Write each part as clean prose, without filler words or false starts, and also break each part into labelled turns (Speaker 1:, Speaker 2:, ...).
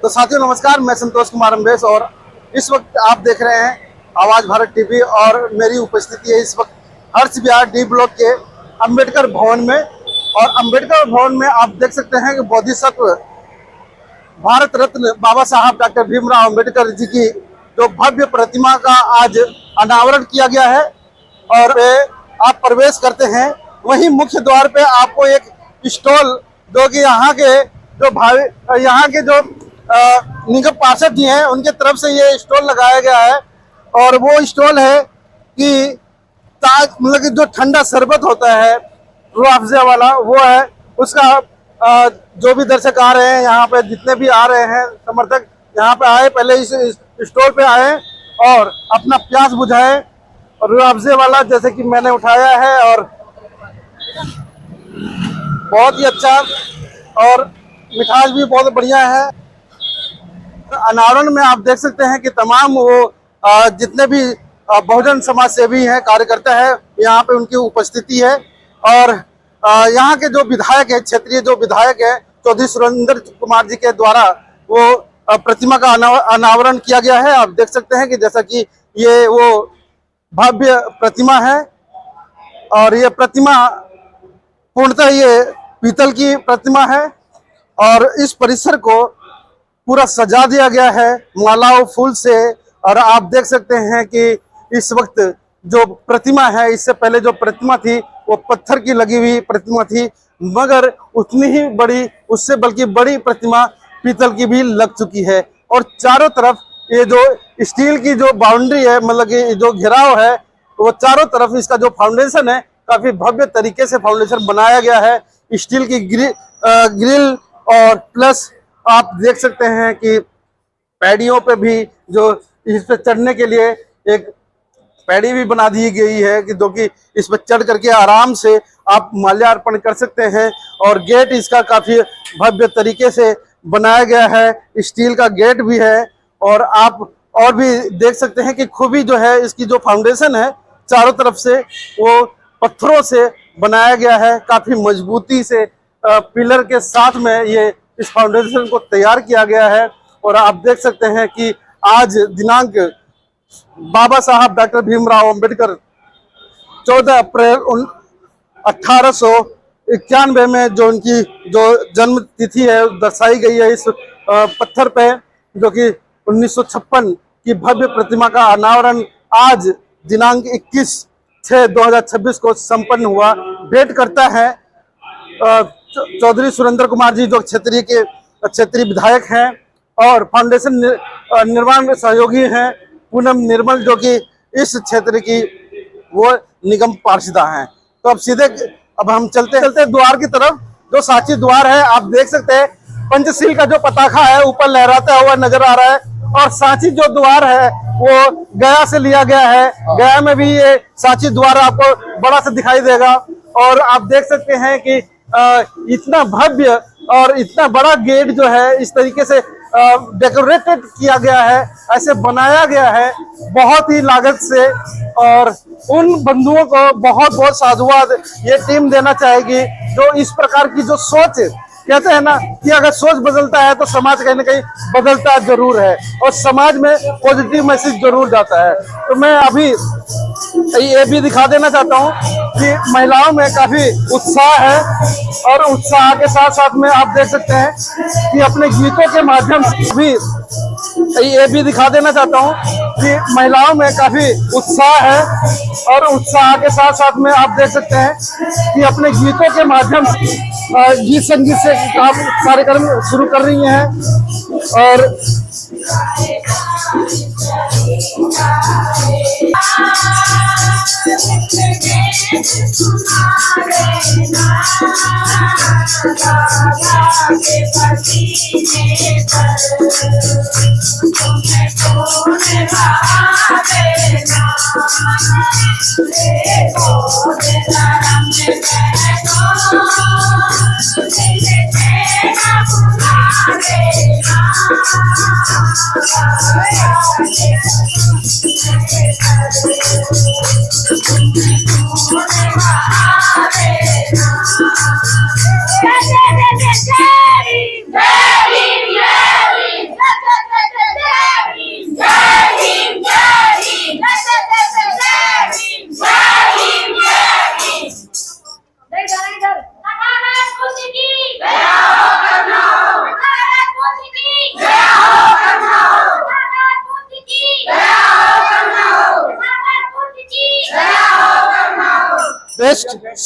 Speaker 1: तो साथियों नमस्कार, मैं संतोष कुमार अम्बेश और इस वक्त आप देख रहे हैं आवाज भारत टीवी और मेरी उपस्थिति है इस वक्त हर्ष विहार डी ब्लॉक के अंबेडकर भवन में। और अंबेडकर भवन में आप देख सकते हैं कि बोधिसत्व भारत रत्न बाबा साहब डॉक्टर भीमराव अंबेडकर जी की जो भव्य प्रतिमा का आज अनावरण किया गया है। और आप प्रवेश करते हैं वहीं मुख्य द्वार पे आपको एक स्टॉल जो कि यहाँ के जो निगम पार्षद जी हैं उनके तरफ से ये स्टॉल लगाया गया है। और वो स्टॉल है कि मतलब कि जो ठंडा शरबत होता है रूह अफ़ज़ा वाला, वो है उसका जो भी दर्शक आ रहे हैं यहाँ पे, जितने भी आ रहे हैं समर्थक यहाँ पे आए, पहले इस स्टॉल पे आए और अपना प्यास बुझाए। और रूह अफ़ज़ा वाला जैसे कि मैंने उठाया है और बहुत ही अच्छा और मिठास भी बहुत बढ़िया है। अनावरण में आप देख सकते हैं कि तमाम वो जितने भी बहुजन समाज सेवी हैं, कार्यकर्ता है, यहाँ पे उनकी उपस्थिति है। और यहाँ के जो विधायक है, क्षेत्रीय जो विधायक है चौधरी सुरेंद्र कुमार जी के द्वारा वो प्रतिमा का अनावरण किया गया है। आप देख सकते हैं कि जैसा कि ये वो भव्य प्रतिमा है और ये प्रतिमा पूर्णतः ये पीतल की प्रतिमा है और इस परिसर को पूरा सजा दिया गया है मालाओं फूल से। और आप देख सकते हैं कि इस वक्त जो प्रतिमा है, इससे पहले जो प्रतिमा थी वो पत्थर की लगी हुई प्रतिमा थी, मगर उतनी ही बड़ी, उससे बल्कि बड़ी प्रतिमा पीतल की भी लग चुकी है। और चारों तरफ ये जो स्टील की जो बाउंड्री है, मतलब कि जो घेराव है, वो चारों तरफ इसका जो फाउंडेशन है काफी भव्य तरीके से फाउंडेशन बनाया गया है। स्टील की ग्रिल और प्लस आप देख सकते हैं कि पैड़ियों पे भी जो इस पे चढ़ने के लिए एक पैड़ी भी बना दी गई है कि जो कि इस पर चढ़ करके आराम से आप माल्यार्पण कर सकते हैं। और गेट इसका काफी भव्य तरीके से बनाया गया है, स्टील का गेट भी है। और आप और भी देख सकते हैं कि खूबी जो है इसकी जो फाउंडेशन है चारों तरफ से वो पत्थरों से बनाया गया है, काफी मजबूती से पिलर के साथ में ये इस फाउंडेशन को तैयार किया गया है। और आप देख सकते हैं कि आज दिनांक बाबा साहब डॉक्टर भीमराव अंबेडकर 14 अप्रैल 1891 में जो उनकी जो जन्म तिथि है दर्शाई गई है इस पत्थर पे, जो कि 1956 की भव्य प्रतिमा का अनावरण आज दिनांक 21/6/2026 को संपन्न हुआ। भेंट करता है चौधरी सुरेंद्र कुमार जी जो क्षेत्रीय विधायक हैं और फाउंडेशन निर्माण सहयोगी हैं पूनम निर्मल जो कि इस क्षेत्र की वो निगम पार्षदा हैं। तो अब हम चलते द्वार की तरफ, जो सांची द्वार है आप देख सकते हैं पंचशील का जो पताका है ऊपर लहराता हुआ नजर आ रहा है। और सांची जो द्वार है वो गया से लिया गया है, गया में भी ये सांची द्वार आपको बड़ा सा दिखाई देगा। और आप देख सकते हैं कि इतना भव्य और इतना बड़ा गेट जो है इस तरीके से डेकोरेटेड किया गया है, ऐसे बनाया गया है बहुत ही लागत से। और उन बंधुओं को बहुत बहुत साधुवाद ये टीम देना चाहेगी जो इस प्रकार की जो सोच, कहते हैं ना कि अगर सोच बदलता है तो समाज कहीं ना कहीं बदलता जरूर है और समाज में पॉजिटिव मैसेज जरूर जाता है। तो मैं अभी ये भी दिखा देना चाहता हूँ कि महिलाओं में काफी उत्साह है और उत्साह के साथ साथ में आप देख सकते हैं कि अपने गीतों के माध्यम से भी ये भी दिखा देना चाहता हूँ कि महिलाओं में काफी उत्साह है और उत्साह के साथ साथ में आप देख सकते हैं कि अपने गीतों के माध्यम से गीत संगीत से कार्यक्रम शुरू कर रही हैं। और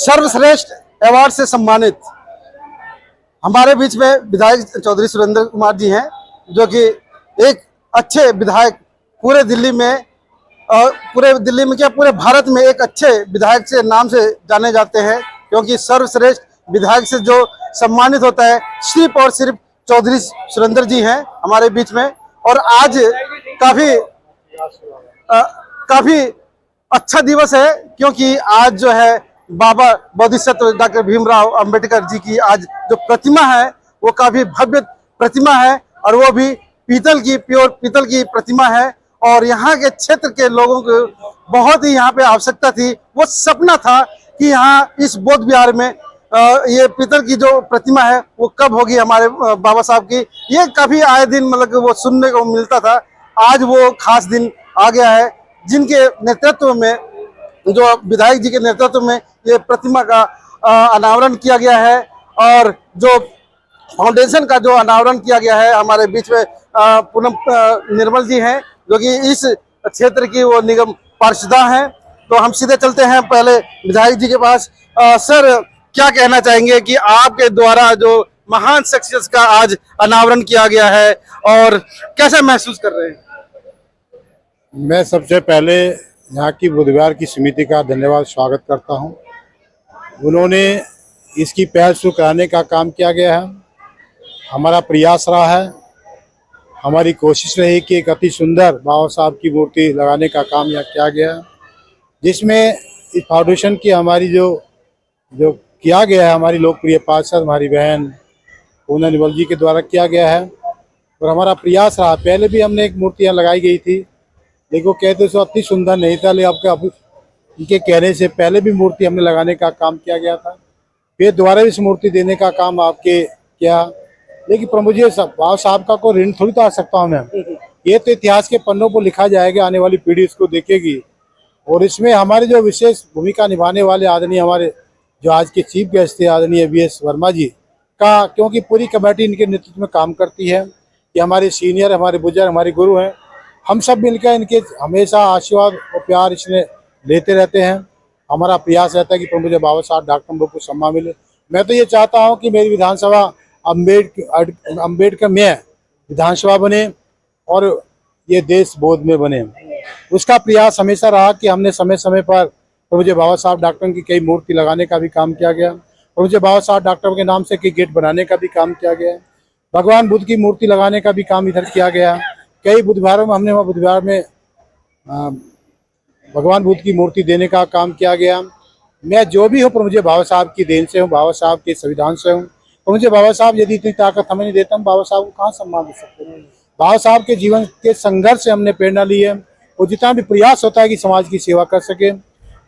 Speaker 1: सर्वश्रेष्ठ अवार्ड से सम्मानित हमारे बीच में विधायक चौधरी सुरेंद्र कुमार जी हैं, जो कि एक अच्छे विधायक पूरे दिल्ली में क्या पूरे भारत में एक अच्छे विधायक से नाम से जाने जाते हैं, क्योंकि सर्वश्रेष्ठ विधायक से जो सम्मानित होता है सिर्फ और सिर्फ चौधरी सुरेंद्र जी हैं हमारे बीच में। और आज काफी अच्छा दिवस है, क्योंकि आज जो है बाबा बोधिसत्व डॉक्टर भीमराव अंबेडकर जी की आज जो प्रतिमा है वो काफी भव्य प्रतिमा है, और वो भी प्योर पीतल की प्रतिमा है। और यहाँ के क्षेत्र के लोगों को बहुत ही यहाँ पे आवश्यकता थी, वो सपना था कि यहाँ इस बौद्ध विहार में ये पीतल की जो प्रतिमा है वो कब होगी हमारे बाबा साहब की। ये काफी आए दिन मतलब वो सुनने को मिलता था। आज वो खास दिन आ गया है, जिनके नेतृत्व में, जो विधायक जी के नेतृत्व में ये प्रतिमा का अनावरण किया गया है। और जो फाउंडेशन का जो अनावरण किया गया है, हमारे बीच में पूनम निर्मल जी हैं, जो कि इस क्षेत्र की वो निगम पार्षदा हैं। तो हम सीधे चलते हैं पहले विधायक जी के पास। सर, क्या कहना चाहेंगे कि आपके द्वारा जो महान शख्सियत का आज अनावरण किया गया है, और कैसा महसूस कर रहे हैं?
Speaker 2: मैं सबसे पहले यहाँ की बुद्ध विहार की समिति का धन्यवाद स्वागत करता हूँ। उन्होंने इसकी पहल शुरू कराने का काम किया गया है। हमारा प्रयास रहा है, हमारी कोशिश रही कि एक अति सुंदर बाबा साहब की मूर्ति लगाने का काम यहाँ किया गया है, जिसमें इस फाउंडेशन की हमारी जो किया गया है, हमारी लोकप्रिय पार्षद हमारी बहन पूनम निर्मल जी के द्वारा किया गया है। और हमारा प्रयास रहा, पहले भी हमने एक मूर्ति यहाँ लगाई गई थी, लेकिन वो कहते सो अति सुंदर नहीं था, लेकिन आपके इनके कहने से पहले भी मूर्ति हमने लगाने का काम किया गया था। फिर दोबारा इस मूर्ति देने का काम आपके किया, लेकिन पर मुझे बाबा साहब का कोई ऋण थोड़ी तो आ सकता हूँ मैं। ये तो इतिहास के पन्नों पर लिखा जाएगा, आने वाली पीढ़ी इसको देखेगी। और इसमें हमारे जो विशेष भूमिका निभाने वाले आदरणीय हमारे जो आज के चीफ गेस्ट थे आदरणीय वीएस वर्मा जी का, क्योंकि पूरी कमेटी इनके नेतृत्व में काम करती है। ये हमारे सीनियर, हमारे बुजुर्ग, हमारे गुरु हैं। हम सब मिलकर इनके हमेशा आशीर्वाद और प्यार इसमें लेते रहते हैं। हमारा प्रयास रहता है कि मुझे बाबा साहब डॉक्टर हम लोग को सम्मान मिले। मैं तो ये चाहता हूँ कि मेरी विधानसभा अम्बेडकर में विधानसभा बने और ये देश बौद्ध में बने। उसका प्रयास हमेशा रहा कि हमने समय समय पर मुझे बाबा साहब डॉक्टर की कई मूर्ति लगाने का भी काम किया गया, और मुझे बाबा साहब डॉक्टर के नाम से कई गेट बनाने का भी काम किया गया। भगवान बुद्ध की मूर्ति लगाने का भी काम इधर किया गया। कई बुधवारों में हमने वहाँ बुधवार में भगवान बुद्ध की मूर्ति देने का काम किया गया। मैं जो भी हूँ पर मुझे बाबा साहब की देन से हूँ, बाबा साहब के संविधान से हूँ। तो मुझे बाबा साहब यदि इतनी ताकत हमें नहीं देता, हम बाबा साहब को कहाँ सम्मान दे सकते हैं। बाबा साहब के जीवन के संघर्ष से हमने प्रेरणा ली है, और जितना भी प्रयास होता है कि समाज की सेवा कर सके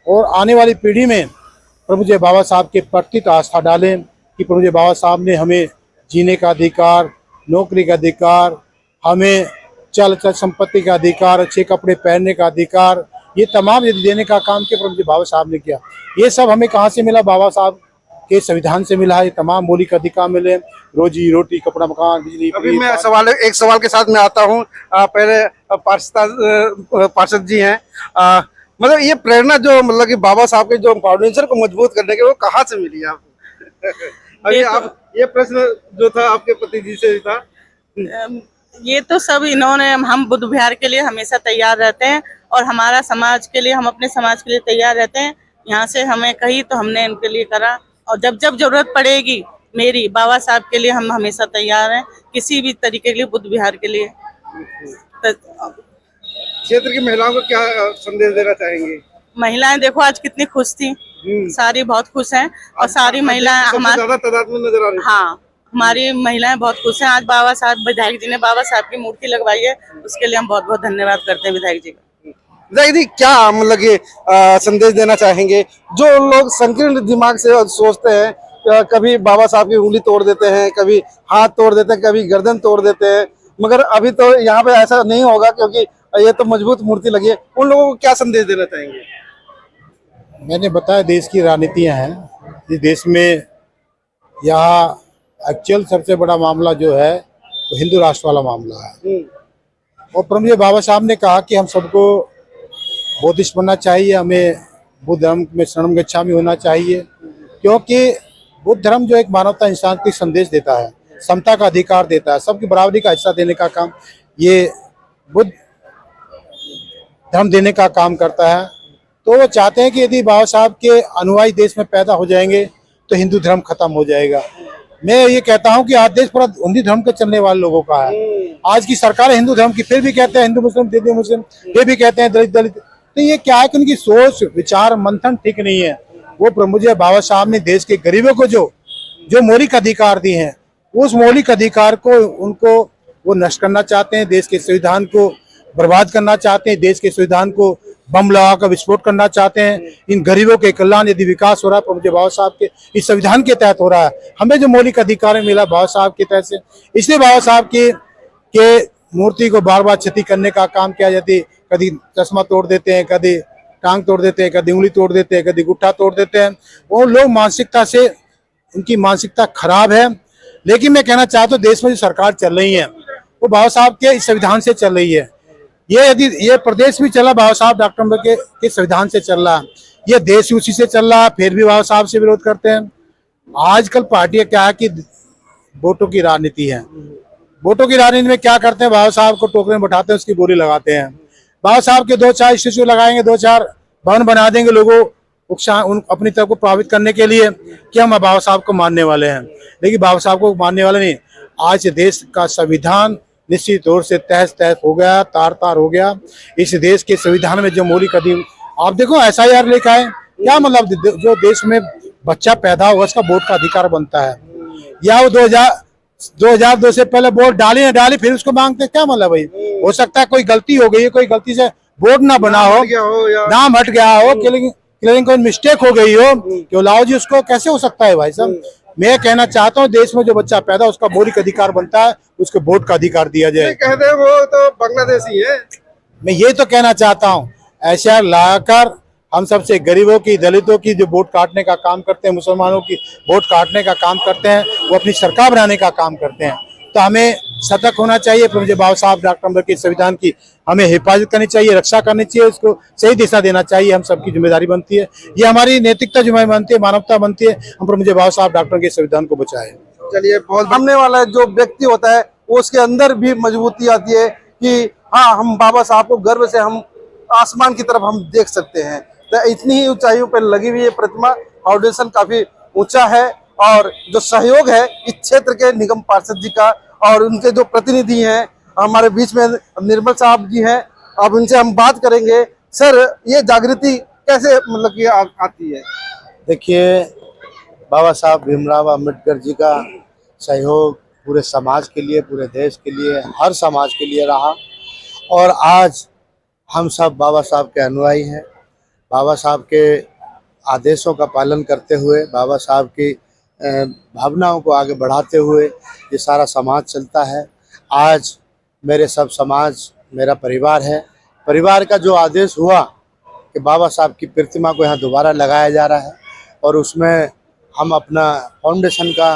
Speaker 2: और आने वाली पीढ़ी में प्रभु जी बाबा साहब के प्रति आस्था डालें कि प्रभु जी बाबा साहब ने हमें जीने का अधिकार, नौकरी का अधिकार, हमें चल संपत्ति का अधिकार, अच्छे कपड़े पहनने का अधिकार, ये तमाम यदि देने का काम किया प्रभु जी बाबा साहब ने किया। ये सब हमें कहाँ से मिला? बाबा साहब के संविधान से मिला है। ये तमाम मौलिक अधिकार मिले, रोजी रोटी, कपड़ा, मकान, बिजली।
Speaker 1: अभी मैं एक सवाल के साथ मैं आता हूँ। पहले पार्षद जी हैं, मतलब ये प्रेरणा जो मतलब कि बाबा साहब के जो फाउंडेशन को मजबूत करने के, वो कहाँ से मिली आपको? अभी आप ये प्रश्न जो था आपके पति जी से था।
Speaker 3: ये तो सब इन्होंने, हम बुद्ध विहार के लिए हमेशा तैयार रहते हैं, और हमारा समाज के लिए, हम अपने समाज के लिए तैयार रहते हैं। यहाँ से हमें कही तो हमने इनके लिए करा, और जब जब जरूरत पड़ेगी मेरी बाबा साहब के लिए हम हमेशा तैयार हैं, किसी भी तरीके के लिए, बुद्ध विहार के लिए।
Speaker 1: क्षेत्र की महिलाओं को क्या संदेश देना चाहेंगे?
Speaker 3: महिलाएं देखो आज कितनी खुश थी, सारी बहुत खुश हैं, और सारी महिलाएं हमारे
Speaker 1: ज्यादा तादाद में नजर आ रही।
Speaker 3: हाँ, हमारी महिलाएं बहुत खुश हैं। आज बाबा साहब, विधायक जी ने बाबा साहब की मूर्ति लगवाई है, उसके लिए हम बहुत बहुत धन्यवाद करते हैं विधायक जी का।
Speaker 1: विधायक जी, क्या मतलब ये संदेश देना चाहेंगे जो लोग संकीर्ण दिमाग से सोचते हैं, कभी बाबा साहब की उंगली तोड़ देते हैं, कभी हाथ तोड़ देते हैं, कभी गर्दन तोड़ देते हैं, मगर अभी तो यहाँ पे ऐसा नहीं होगा क्योंकि ये तो मजबूत मूर्ति लगी है। उन लोगों को क्या संदेश देना चाहेंगे?
Speaker 2: मैंने बताया देश की राजनीतियाँ हैं इस देश में। यहाँ एक्चुअल सबसे बड़ा मामला जो है तो हिंदू राष्ट्र वाला मामला है, और प्रमुख बाबा साहब ने कहा कि हम सबको बौद्धिस्ट बनना चाहिए, हमें बुद्ध धर्म में शरणम गच्छामि होना चाहिए। क्योंकि बुद्ध धर्म जो एक मानवता इंसान को संदेश देता है, समता का अधिकार देता है, सबकी बराबरी का हिस्सा देने का काम ये बुद्ध धर्म देने का काम करता है। तो वो चाहते हैं कि यदि बाबा साहब के अनुयायी देश में पैदा हो जाएंगे तो हिंदू धर्म खत्म हो जाएगा। मैं ये कहता हूँ कि आज देश पूरा हिंदू धर्म के चलने वाले लोगों का है। आज की सरकार है हिंदू धर्म की, फिर भी कहते हैं हिंदू मुस्लिम, दीदी मुस्लिम, फिर भी कहते हैं दलित दलित। तो ये क्या है कि उनकी सोच विचार मंथन ठीक नहीं है। वो मुझे बाबा साहब ने देश के गरीबों को जो मौलिक अधिकार दिए हैं, उस मौलिक अधिकार को उनको वो नष्ट करना चाहते हैं, देश के संविधान को बर्बाद करना चाहते हैं, देश के संविधान को बम लगाकर विस्फोट करना चाहते हैं। इन गरीबों के कल्याण यदि विकास हो रहा है तो मुझे बाबा साहब के इस संविधान के तहत हो रहा है। हमें जो मौलिक अधिकार मिला बाबा साहब के तहत से, इसलिए बाबा साहब के मूर्ति को बार बार क्षति करने का काम किया जाती है। कभी चश्मा तोड़ देते हैं, कभी टांग तोड़ देते हैं, कभी उंगली तोड़ देते हैं, कभी गुट्ठा तोड़ देते हैं। वो लोग मानसिकता से, उनकी मानसिकता खराब है। लेकिन मैं कहना चाहता हूँ देश में जो सरकार चल रही है वो बाबा साहब के इस संविधान से चल रही है। यदि ये प्रदेश भी चला बाबा साहब डॉक्टर अम्बेडकर के संविधान से चल रहा है, ये देश उसी से चल रहा है, फिर भी बाबा साहब से विरोध करते हैं। आजकल पार्टियां क्या है कि वोटों की राजनीति है। वोटों की राजनीति में क्या करते हैं, बाबा साहब को टोकरे में बैठाते हैं, उसकी बोली लगाते हैं। बाबा साहब के 2-4 स्टेचू लगाएंगे, 2-4 भवन बना देंगे लोगों अपनी तरफ को प्रभावित करने के लिए कि हम बाबा साहब को मानने वाले हैं। लेकिन बाबा साहब को मानने वाले नहीं। आज देश का संविधान निश्चित तौर से तहस तहस हो गया, तार तार हो गया। इस देश के संविधान में जो मौलिक अधिकार, आप देखो SIR लेकर आए, क्या मतलब जो देश में बच्चा पैदा हुआ उसका वोट का अधिकार बनता है, या वो 2002 से पहले वोट डाली ना डाली फिर उसको मांगते, क्या मतलब भाई। हो सकता है कोई गलती हो गई है, कोई गलती से वोट ना बना हो, नाम हट गया हो, क्लियरिंग कोई मिस्टेक हो गई हो, क्यों लाओ जी उसको, कैसे हो सकता है भाई साहब। मैं कहना चाहता हूँ देश में जो बच्चा पैदा उसका मौलिक अधिकार बनता है, उसको वोट का अधिकार दिया जाए।
Speaker 1: कहते हैं वो तो बांग्लादेशी है।
Speaker 2: मैं ये तो कहना चाहता हूँ SIR लाकर हम सबसे गरीबों की, दलितों की जो वोट काटने का काम करते हैं, मुसलमानों की वोट काटने का काम करते हैं, वो अपनी सरकार बनाने का काम करते हैं। तो हमें सतर्क होना चाहिए। फिर मुझे बाबा साहब डॉक्टर अम्बेडकर के संविधान की हमें हिफाजत करनी चाहिए, रक्षा करनी चाहिए, उसको सही दिशा देना चाहिए। हम सबकी जिम्मेदारी बनती है, ये हमारी नैतिकता जिम्मेदारी बनती है, मानवता बनती है। हम पर मुझे बाबा साहब डॉक्टर के संविधान को बचाए।
Speaker 1: चलिए, बहुत सामने वाला जो व्यक्ति होता है वो उसके अंदर भी मजबूती आती है कि हाँ, हम बाबा साहब को गर्व से हम आसमान की तरफ हम देख सकते हैं। तो इतनी ही ऊंचाइयों पर लगी हुई ये प्रतिमा फाउंडेशन काफी ऊंचा है। और जो सहयोग है इस क्षेत्र के निगम पार्षद जी का और उनके जो प्रतिनिधि हैं, हमारे बीच में निर्मल साहब जी हैं, अब उनसे हम बात करेंगे। सर, ये जागृति कैसे मतलब कि आती है?
Speaker 4: देखिए, बाबा साहब भीमराव अम्बेडकर जी का सहयोग पूरे समाज के लिए, पूरे देश के लिए, हर समाज के लिए रहा। और आज हम सब बाबा साहब के अनुयायी हैं। बाबा साहब के आदेशों का पालन करते हुए, बाबा साहब की भावनाओं को आगे बढ़ाते हुए ये सारा समाज चलता है। आज मेरे सब समाज मेरा परिवार है। परिवार का जो आदेश हुआ कि बाबा साहब की प्रतिमा को यहाँ दोबारा लगाया जा रहा है और उसमें हम अपना फाउंडेशन का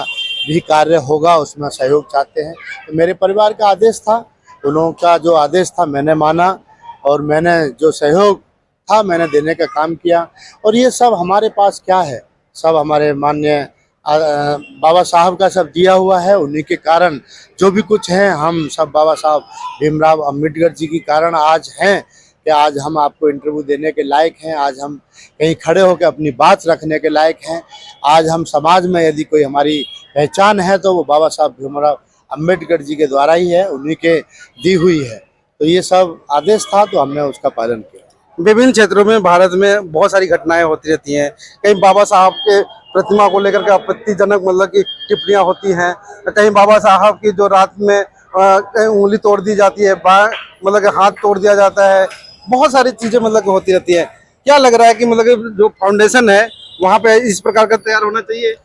Speaker 4: भी कार्य होगा, उसमें सहयोग चाहते हैं। तो मेरे परिवार का आदेश था, उन लोगों का जो आदेश था मैंने माना और मैंने जो सहयोग था मैंने देने का काम किया। और ये सब हमारे पास क्या है, सब हमारे माननीय बाबा साहब का सब दिया हुआ है। उन्हीं के कारण जो भी कुछ हैं, हम सब बाबा साहब भीमराव अम्बेडकर जी के कारण आज हैं कि आज हम आपको इंटरव्यू देने के लायक हैं, आज हम कहीं खड़े होकर अपनी बात रखने के लायक हैं। आज हम समाज में यदि कोई हमारी पहचान है तो वो बाबा साहब भीमराव अम्बेडकर जी के द्वारा ही है, उन्हीं के दी हुई है। तो ये सब आदेश था तो हमने उसका पालन किया।
Speaker 1: विभिन्न क्षेत्रों में भारत में बहुत सारी घटनाएं होती रहती हैं। कहीं बाबा साहब के प्रतिमा को लेकर के आपत्तिजनक मतलब की टिप्पणियां होती हैं, कहीं बाबा साहब की जो रात में कहीं उंगली तोड़ दी जाती है, मतलब कि हाथ तोड़ दिया जाता है, बहुत सारी चीजें मतलब होती रहती है। क्या लग रहा है कि मतलब जो फाउंडेशन है वहाँ पे इस प्रकार का तैयार होना चाहिए?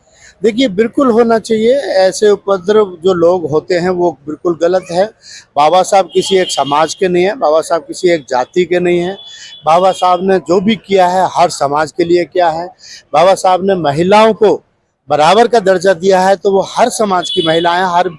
Speaker 4: देखिए, बिल्कुल होना चाहिए। ऐसे उपद्रव जो लोग होते हैं वो बिल्कुल गलत है। बाबा साहब किसी एक समाज के नहीं है, बाबा साहब किसी एक जाति के नहीं है। बाबा साहब ने जो भी किया है हर समाज के लिए किया है। बाबा साहब ने महिलाओं को बराबर का दर्जा दिया है, तो वो हर समाज की महिलाएं, हर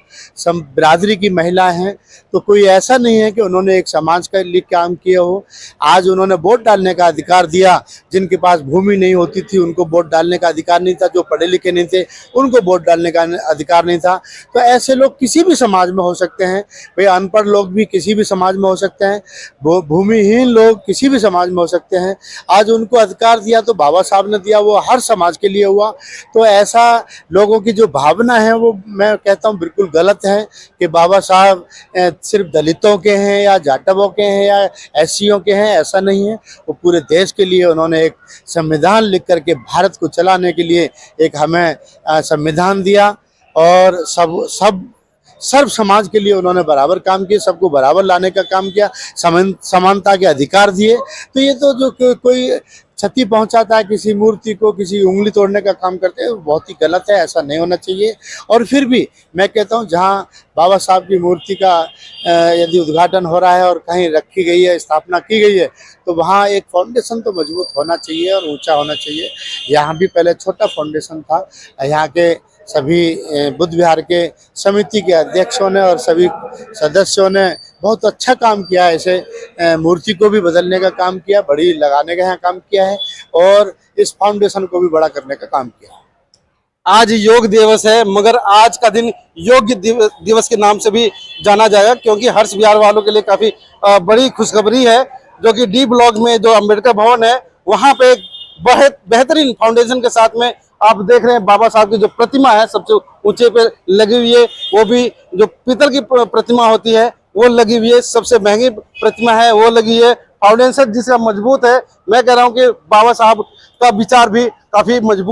Speaker 4: बिरादरी की महिलाएं हैं। तो कोई ऐसा नहीं है कि उन्होंने एक समाज के लिए काम किया हो। आज उन्होंने वोट डालने का अधिकार दिया। जिनके पास भूमि नहीं होती थी उनको वोट डालने का अधिकार नहीं था, जो पढ़े लिखे नहीं थे उनको वोट डालने का अधिकार नहीं था। तो ऐसे लोग किसी भी समाज में हो सकते हैं भाई, अनपढ़ लोग भी किसी भी समाज में हो सकते हैं, भूमिहीन लोग किसी भी समाज में हो सकते हैं। आज उनको अधिकार दिया तो बाबा साहब ने दिया, वो हर समाज के लिए हुआ। तो ऐसा लोगों की जो भावना है वो मैं कहता हूँ बिल्कुल गलत है कि बाबा साहब सिर्फ दलितों के हैं या जाटवों के हैं या एससीओं के हैं, ऐसा नहीं है। वो पूरे देश के लिए उन्होंने एक संविधान लिख करके भारत को चलाने के लिए एक हमें संविधान दिया, और सर्व समाज के लिए उन्होंने बराबर काम किए, सबको बराबर लाने का काम किया, समानता के अधिकार दिए। तो ये तो जो कोई क्षति पहुंचाता है किसी मूर्ति को, किसी उंगली तोड़ने का काम करते हैं, वो बहुत ही गलत है, ऐसा नहीं होना चाहिए। और फिर भी मैं कहता हूं जहां बाबा साहब की मूर्ति का यदि उद्घाटन हो रहा है और कहीं रखी गई है, स्थापना की गई है, तो वहां एक फाउंडेशन तो मजबूत होना चाहिए और ऊंचा होना चाहिए। यहाँ भी पहले छोटा फाउंडेशन था। यहाँ के सभी बुद्ध विहार के समिति के अध्यक्षों ने और सभी सदस्यों ने बहुत अच्छा काम किया है। ऐसे मूर्ति को भी बदलने का काम किया, बड़ी लगाने का यहाँ काम किया है, और इस फाउंडेशन को भी बड़ा करने का काम किया है।
Speaker 1: आज योग दिवस है, मगर आज का दिन योग दिवस के नाम से भी जाना जाएगा, क्योंकि हर्ष विहार वालों के लिए काफी बड़ी खुशखबरी है, जो कि डी ब्लॉक में जो अम्बेडकर भवन है वहां पे एक बहुत बेहतरीन फाउंडेशन के साथ में आप देख रहे हैं बाबा साहब की जो प्रतिमा है सबसे ऊंचे पे लगी हुई है, वो भी जो पीतल की प्रतिमा होती है वो लगी हुई है, सबसे महंगी प्रतिमा है वो लगी है। फाउंडेशन जिसका मजबूत है, मैं कह रहा हूँ कि बाबा साहब का विचार भी काफी मजबूत